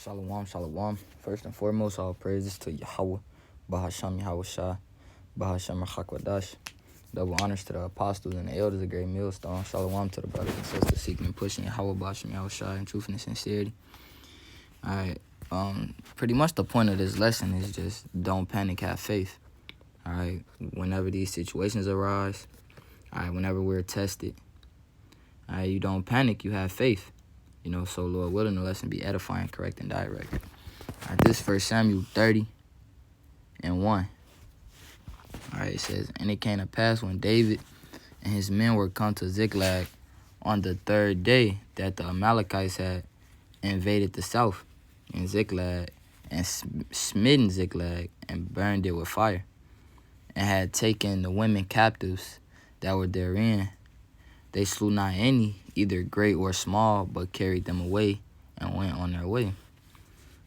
Shalom, shalom. First and foremost, all praises to Yahweh, Bahasham Yahweh Shah, Bahasham Hakwadash. Double honors to the apostles and the elders of Great Millstone. Shalom to the brothers and sisters seeking and pushing Yahweh, Bahasham Yahweh Shah in truth and sincerity. Alright, pretty much the point of this lesson is just don't panic, have faith. Alright, whenever these situations arise, alright, whenever we're tested, alright, you don't panic, you have faith. You know, so Lord willing, the lesson be edifying, correct, and direct. Alright, this 1 Samuel 30 and 1. Alright, it says, and it came to pass when David and his men were come to Ziklag on the third day that the Amalekites had invaded the south in Ziklag and smitten Ziklag and burned it with fire, and had taken the women captives that were therein. They slew not any, either great or small, but carried them away and went on their way.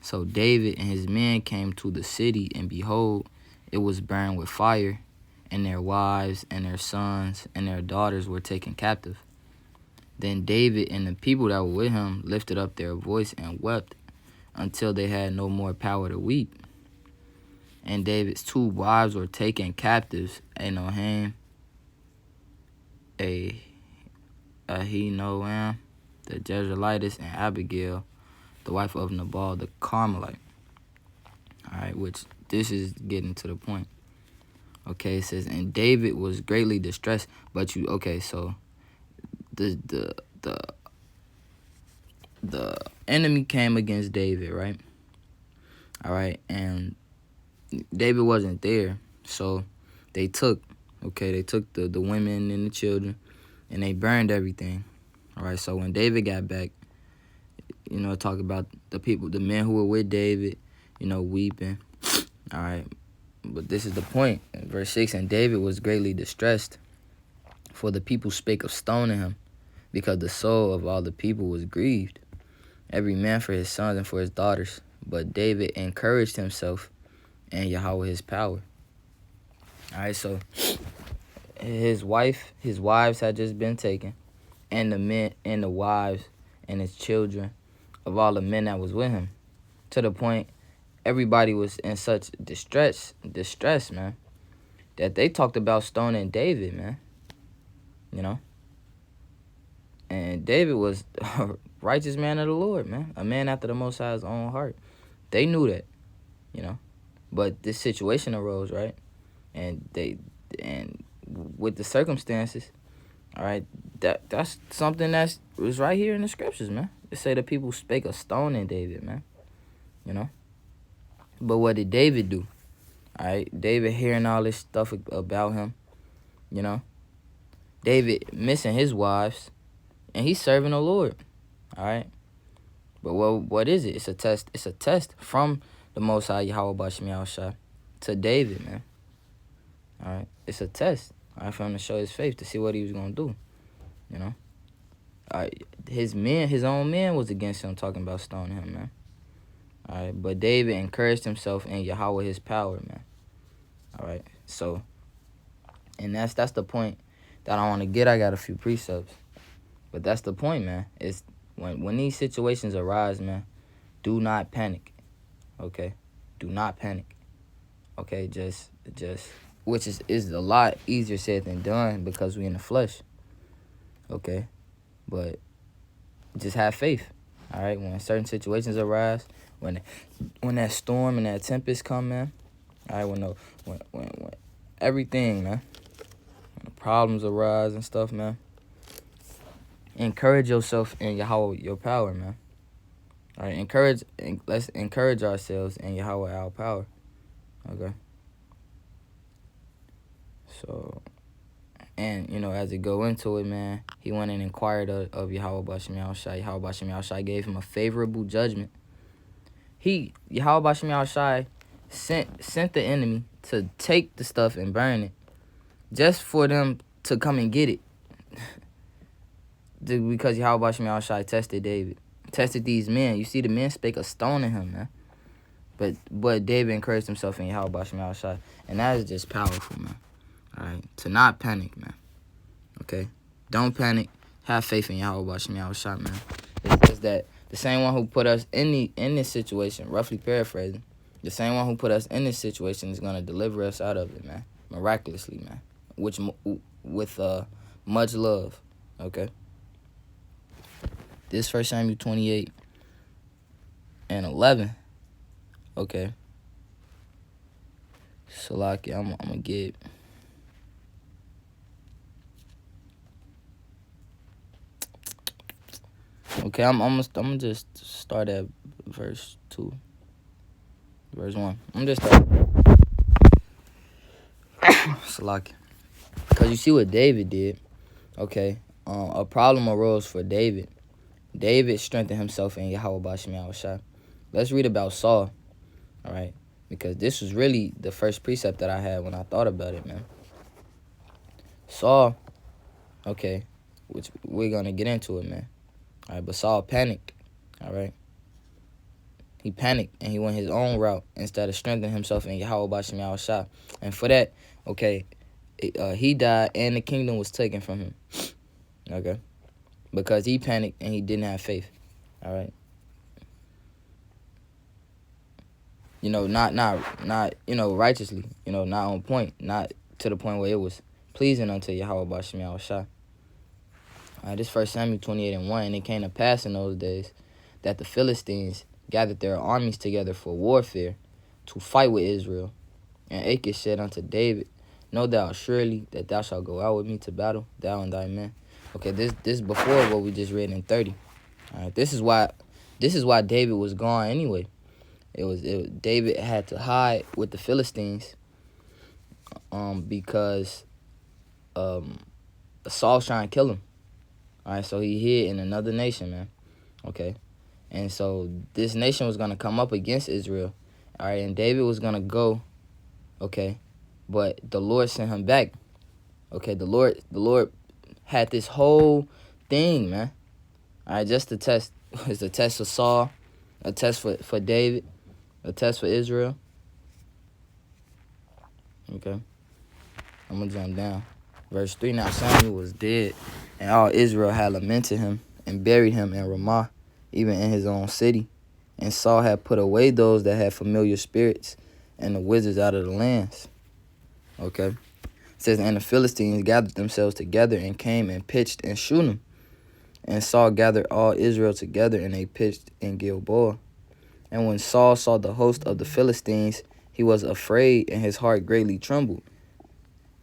So David and his men came to the city, and behold, it was burned with fire, and their wives and their sons and their daughters were taken captive. Then David and the people that were with him lifted up their voice and wept until they had no more power to weep. And David's two wives were taken captives, Ahinoam, Ahinoam, the Jezreelitess, and Abigail, the wife of Nabal the Carmelite. Alright, which this is getting to the point. Okay, it says, and David was greatly distressed, but you, okay, so the enemy came against David, right? Alright, and David wasn't there, so they took the women and the children, and they burned everything. Alright, so when David got back, you know, talk about the people, the men who were with David, you know, weeping. Alright, but this is the point. In verse 6, and David was greatly distressed, for the people spake of stoning him, because the soul of all the people was grieved, every man for his sons and for his daughters. But David encouraged himself in Yahweh his power. Alright, so his wives had just been taken, and the men and the wives and his children of all the men that was with him, to the point everybody was in such distress, man, that they talked about stoning David, man. You know? And David was a righteous man of the Lord, man. A man after the Most High's own heart. They knew that, you know? But this situation arose, right? And with the circumstances, all right, that's something that was right here in the scriptures, man. They say the people spake of stoning David, man. You know? But what did David do? All right, David hearing all this stuff about him, you know? David missing his wives, and he's serving the Lord, all right? But what is it? It's a test. It's a test from the Most High Yahweh Bashem Yahushua to David, man. All right, it's a test, all right, for him to show his faith, to see what he was going to do, you know? All right, his own men was against him, talking about stoning him, man. All right, but David encouraged himself in Yahweh his power, man. All right, so, and that's the point that I want to get. I got a few precepts, but that's the point, man. It's when these situations arise, man, do not panic, okay? Do not panic, okay? Just which is a lot easier said than done because we in the flesh, okay? But just have faith, all right? When certain situations arise, when that storm and that tempest come, man, all right, when everything, man, when the problems arise and stuff, man, encourage yourself in Yahweh, your power, man. All right, let's encourage ourselves in Yahweh, our power, okay? So, and, you know, as it go into it, man, he went and inquired of Yahweh Bashem Yahushua. Yahweh Bashem Yahushua gave him a favorable judgment. Yahweh Bashem Yahushua sent the enemy to take the stuff and burn it, just for them to come and get it. Because Yahweh Bashem Yahushua tested David, tested these men. You see, the men spake of stoning him, man. But David encouraged himself in Yahweh Bashem Yahushua, and that is just powerful, man. All right, to not panic, man. Okay, don't panic. Have faith in Yahweh Bashem Yahushua, man. It's that The same one who put us in this situation, roughly paraphrasing, the same one who put us in this situation is gonna deliver us out of it, man, miraculously, man. With much love, okay. This 1 Samuel 28:11, okay. Salaki, I'm gonna get. Okay, I'm gonna just start at verse 2. Verse 1. I'm just starting. Salaki. Because you see what David did, okay? A problem arose for David. David strengthened himself in Yahweh Bashim Yahushua. Let's read about Saul, all right? Because this was really the first precept that I had when I thought about it, man. Saul, okay, which we're going to get into it, man. All right, but Saul panicked, all right? He panicked and he went his own route instead of strengthening himself in Yahweh Bashim Yahushua. And for that, okay, he died and the kingdom was taken from him, okay? Because he panicked and he didn't have faith, all right? You know, not righteously, not on point, not to the point where it was pleasing unto Yahweh Bashim Yahushua. All right, this 1 Samuel 28:1, and it came to pass in those days that the Philistines gathered their armies together for warfare to fight with Israel. And Achish said unto David, Know thou surely that thou shalt go out with me to battle, thou and thy men. Okay, this before what we just read in 30. All right, this is why David was gone anyway. David had to hide with the Philistines because Saul's trying to kill him. All right, so he hid in another nation, man. Okay, and so this nation was gonna come up against Israel. All right, and David was gonna go. Okay, but the Lord sent him back. Okay, the Lord had this whole thing, man. All right, just to test. It's a test for Saul, a test for David, a test for Israel. Okay, I'm gonna jump down. Verse 3, Now Samuel was dead, and all Israel had lamented him and buried him in Ramah, even in his own city. And Saul had put away those that had familiar spirits and the wizards out of the lands. Okay. It says, And the Philistines gathered themselves together and came and pitched in Shunem. And Saul gathered all Israel together, and they pitched in Gilboa. And when Saul saw the host of the Philistines, he was afraid, and his heart greatly trembled.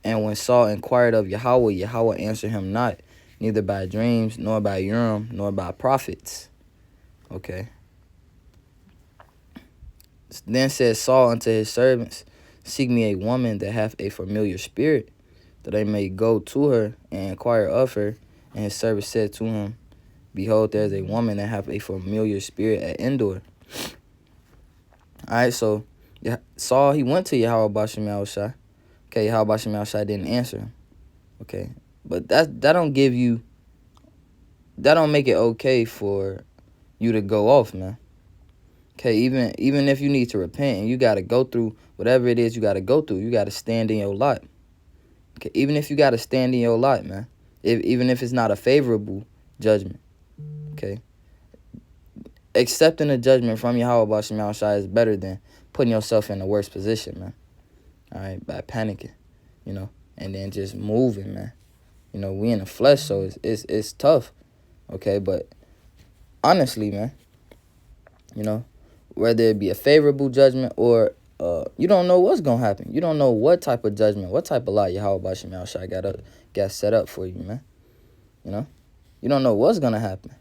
And when Saul inquired of Yahweh, Yahweh answered him not, neither by dreams, nor by Urim, nor by prophets. Okay. Then said Saul unto his servants, Seek me a woman that hath a familiar spirit, that I may go to her and inquire of her. And his servant said to him, Behold, there is a woman that hath a familiar spirit at Endor. All right, so Saul, he went to Yahweh Bashim Yahushua. Okay, Yahweh Bashim Yahushua didn't answer him. Okay, but that don't make it okay for you to go off, man. Okay, even if you need to repent and you got to go through whatever it is you got to go through, you got to stand in your lot. Okay, even if you got to stand in your lot, man. Even if it's not a favorable judgment. Okay. Accepting a judgment from Yahweh Bashim Yahushua is better than putting yourself in a worse position, man. All right, by panicking, and then just moving, man. We in the flesh, so it's tough. Okay, but honestly, man, whether it be a favorable judgment or you don't know what's gonna happen. You don't know what type of judgment, what type of lot Yahweh Bashim Yahushua got set up for you, man. You don't know what's gonna happen.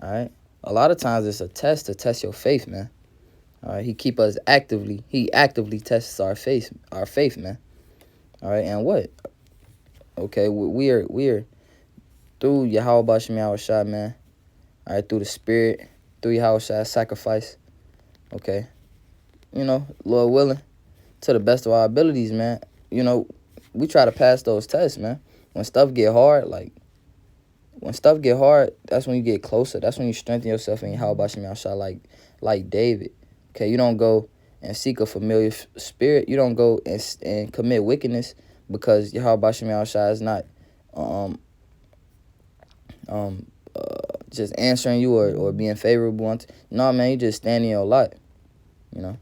All right. A lot of times it's a test to test your faith, man. All right. He actively tests our faith, man. All right. And what? Okay, we are through Yahweh Bashim Yahushua, man. All right, through the Spirit, through Yahushua's sacrifice. Okay. Lord willing, to the best of our abilities, man. We try to pass those tests, man. When stuff get hard, that's when you get closer. That's when you strengthen yourself in Yahweh Bashim Yahushua, like David. Okay, you don't go and seek a familiar spirit. You don't go and commit wickedness because Yahweh Bashim Yahushua is not just answering you or being favorable. No, man, you just standing your lot, you know.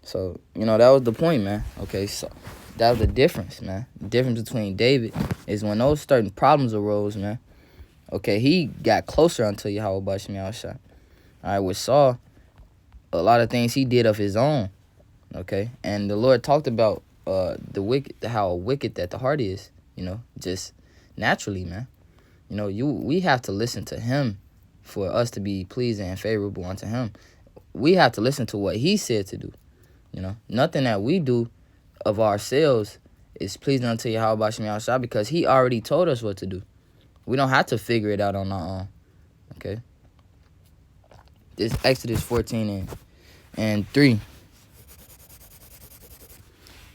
So, that was the point, man. Okay, so that was the difference, man. The difference between David is when those certain problems arose, man. Okay, he got closer unto Yahweh Bashim Yahushua. All right, with Saul, a lot of things he did of his own. Okay, and the Lord talked about how wicked that the heart is. Just naturally, man. We have to listen to Him for us to be pleasing and favorable unto Him. We have to listen to what He said to do. Nothing that we do of ourselves is pleasing unto Yahweh Bashim Yahushua because He already told us what to do. We don't have to figure it out on our own. Okay. This Exodus 14 and 3.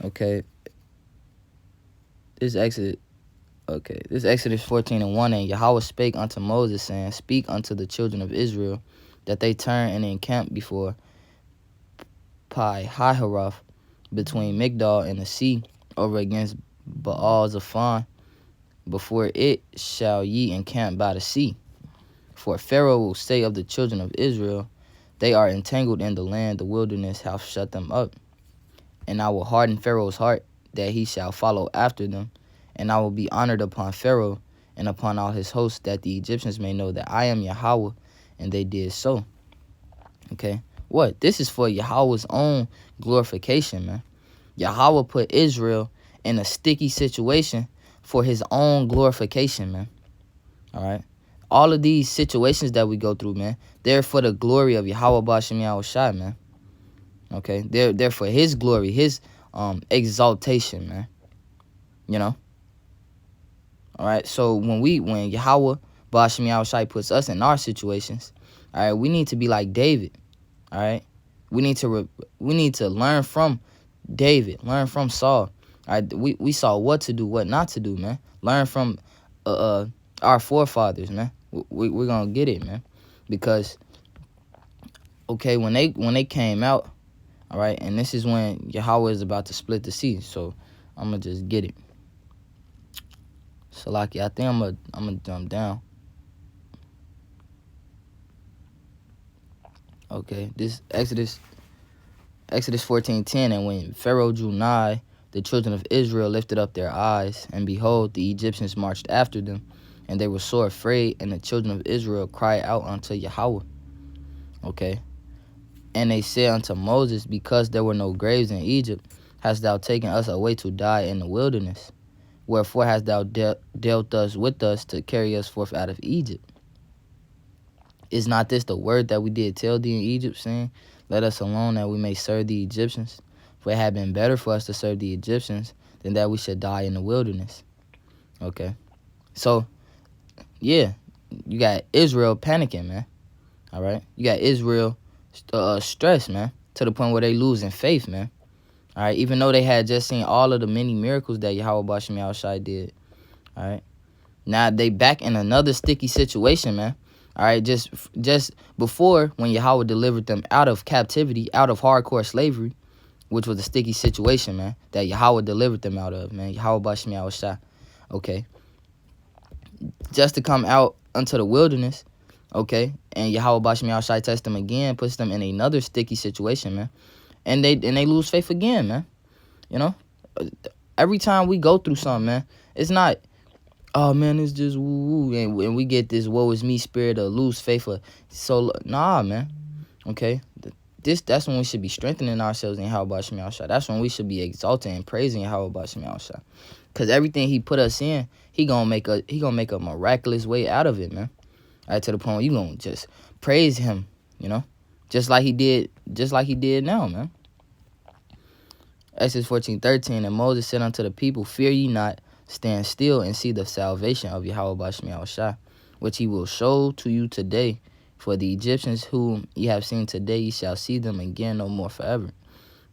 Okay. This Exodus 14 and 1. And Yahweh spake unto Moses, saying, Speak unto the children of Israel, that they turn and encamp before Pi-hahiroth, between Migdol and the sea, over against Baal-zephon. Before it shall ye encamp by the sea. For Pharaoh will say of the children of Israel, They are entangled in the land, the wilderness hath shut them up. And I will harden Pharaoh's heart, that he shall follow after them. And I will be honored upon Pharaoh and upon all his hosts, that the Egyptians may know that I am Yahweh. And they did so. Okay. What? This is for Yahweh's own glorification, man. Yahweh put Israel in a sticky situation for His own glorification, man. All right. All of these situations that we go through, man, they're for the glory of Yahweh Bashim Yahushua, man. Okay. They're for His glory, His exaltation, man. All right. So when Yahweh Bashim Yahushua puts us in our situations, all right, we need to be like David. All right. We need to learn from David, learn from Saul. All right, we saw what to do, what not to do, man. Learn from our forefathers, man. We're gonna get it, man. Because okay, when they came out, all right, and this is when Yahweh is about to split the sea. So I'm gonna just get it. Salaki, I think I'm gonna jump down. Okay, this Exodus 14:10, and when Pharaoh drew nigh, the children of Israel lifted up their eyes, and behold, the Egyptians marched after them, and they were sore afraid, and the children of Israel cried out unto Yahweh. Okay, and they said unto Moses, Because there were no graves in Egypt, hast thou taken us away to die in the wilderness? Wherefore hast thou dealt thus with us to carry us forth out of Egypt? Is not this the word that we did tell thee in Egypt, saying, Let us alone that we may serve the Egyptians? For it had been better for us to serve the Egyptians than that we should die in the wilderness. Okay. So, yeah, you got Israel panicking, man. All right. You got Israel stressed, man, to the point where they losing faith, man. All right. Even though they had just seen all of the many miracles that Yahweh Bashim Yahushua did. All right. Now they back in another sticky situation, man. All right, just before, when Yahweh delivered them out of captivity, out of hardcore slavery, which was a sticky situation, man, that Yahweh delivered them out of, man. Yahweh Bashim Yahushua. Okay. Just to come out unto the wilderness, okay, and Yahweh Bashim Yahushua tests them again, puts them in another sticky situation, man. And they lose faith again, man. Every time we go through something, man, it's not, oh man, it's just woo, and we get this woe is me spirit of lose faith. Nah, man. Okay, that's when we should be strengthening ourselves in Yahweh Bashim Yahushua. That's when we should be exalting and praising Yahweh Bashim Yahushua. Cause everything He put us in, He gonna make a miraculous way out of it, man. All right, to the point where you gonna just praise Him, just like He did now, man. Exodus 14:13, and Moses said unto the people, Fear ye not. Stand still and see the salvation of Yahweh Bashim Yahushua, which He will show to you today. For the Egyptians whom ye have seen today, ye shall see them again no more forever.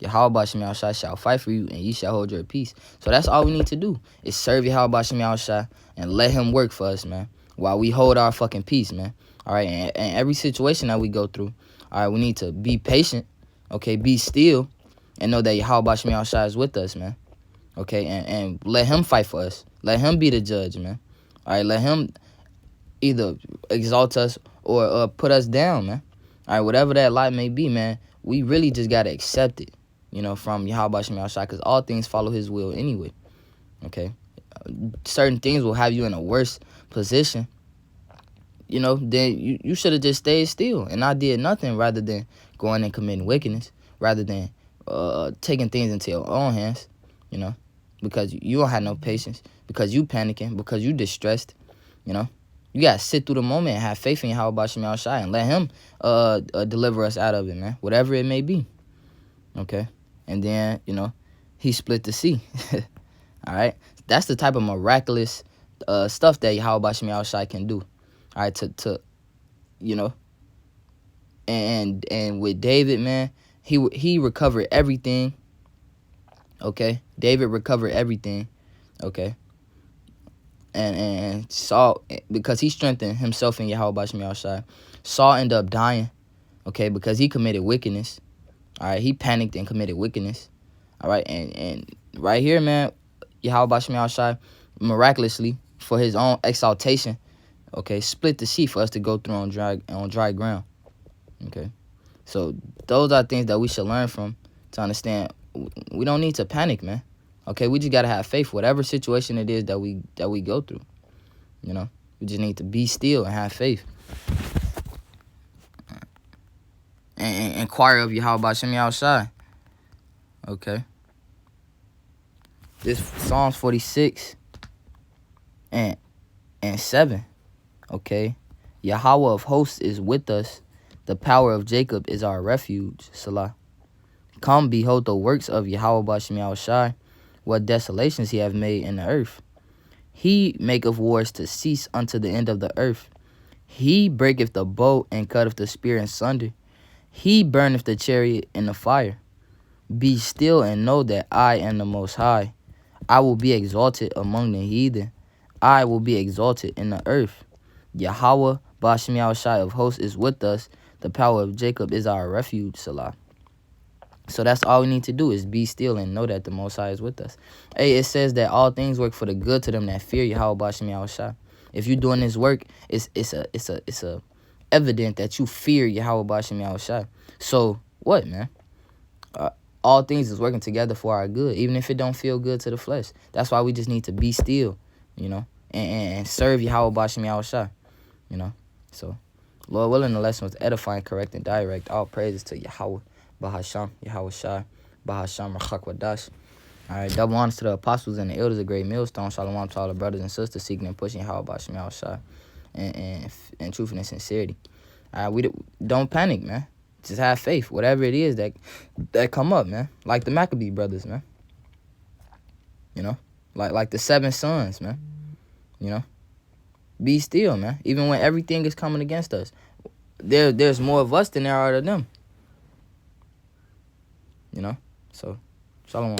Yahweh Bashim Yahushua shall fight for you, and ye shall hold your peace. So that's all we need to do, is serve Yahweh Bashim Yahushua and let Him work for us, man, while we hold our fucking peace, man. All right, and every situation that we go through, all right, we need to be patient, okay, be still, and know that Yahweh Bashim Yahushua is with us, man. Okay, and let Him fight for us. Let Him be the judge, man. All right, let Him either exalt us or put us down, man. All right, whatever that light may be, man, we really just got to accept it, from Yahweh Shem Yahushua, because all things follow his will anyway, okay? Certain things will have you in a worse position, then you should have just stayed still and not did nothing rather than going and committing wickedness, rather than taking things into your own hands, because you don't have no patience, because you panicking, because you distressed, You got to sit through the moment and have faith in Yahweh Shem Yahushua and let him deliver us out of it, man, whatever it may be, okay? And then, he split the sea, all right? That's the type of miraculous stuff that Yahweh Shem Yahushua can do, all right, to and with David, man, he recovered everything, okay? David recovered everything, okay? And Saul, because he strengthened himself in Yahweh Shem Yahushua, Saul ended up dying, okay, because he committed wickedness, all right? He panicked and committed wickedness, all right? And right here, man, Yahweh Shem Yahushua miraculously, for his own exaltation, okay, split the sea for us to go through on dry ground, okay? So those are things that we should learn from to understand we don't need to panic, man. Okay, we just gotta have faith, whatever situation it is that we go through. We just need to be still and have faith, and inquire of Yahweh Shem Yahushua. Okay, this Psalms 46 and 7. Okay, Yahweh of hosts is with us. The power of Jacob is our refuge. Salah. Come, behold the works of Yahweh Shem Yahushua, what desolations he hath made in the earth. He maketh wars to cease unto the end of the earth. He breaketh the bow and cutteth the spear in sunder. He burneth the chariot in the fire. Be still and know that I am the Most High. I will be exalted among the heathen. I will be exalted in the earth. Yahweh Bashem Yahushua of hosts is with us. The power of Jacob is our refuge. Salah. So that's all we need to do is be still and know that the Most High is with us. Hey, it says that all things work for the good to them that fear Yahweh Bashem Yahushua. If you're doing this work, it's a evident that you fear Yahweh Bashem Yahushua. So what, man? All things is working together for our good, even if it don't feel good to the flesh. That's why we just need to be still, and serve Yahweh Bashem Yahushua, So, Lord willing, the lesson was edifying, correct, and direct. All praises to Yahweh Bahasham, Yahweh Shai, Bahasham, Rachak Wadash. All right, double honors to the apostles and the elders of Great Millstone. Shalom to all the brothers and sisters seeking and pushing Yahweh Bashem Yahushua and truth and sincerity. All right, we don't panic, man. Just have faith, whatever it is that come up, man. Like the Maccabee brothers, man. Like the 7 sons, man. Be still, man. Even when everything is coming against us, there's more of us than there are of them. So, shalom.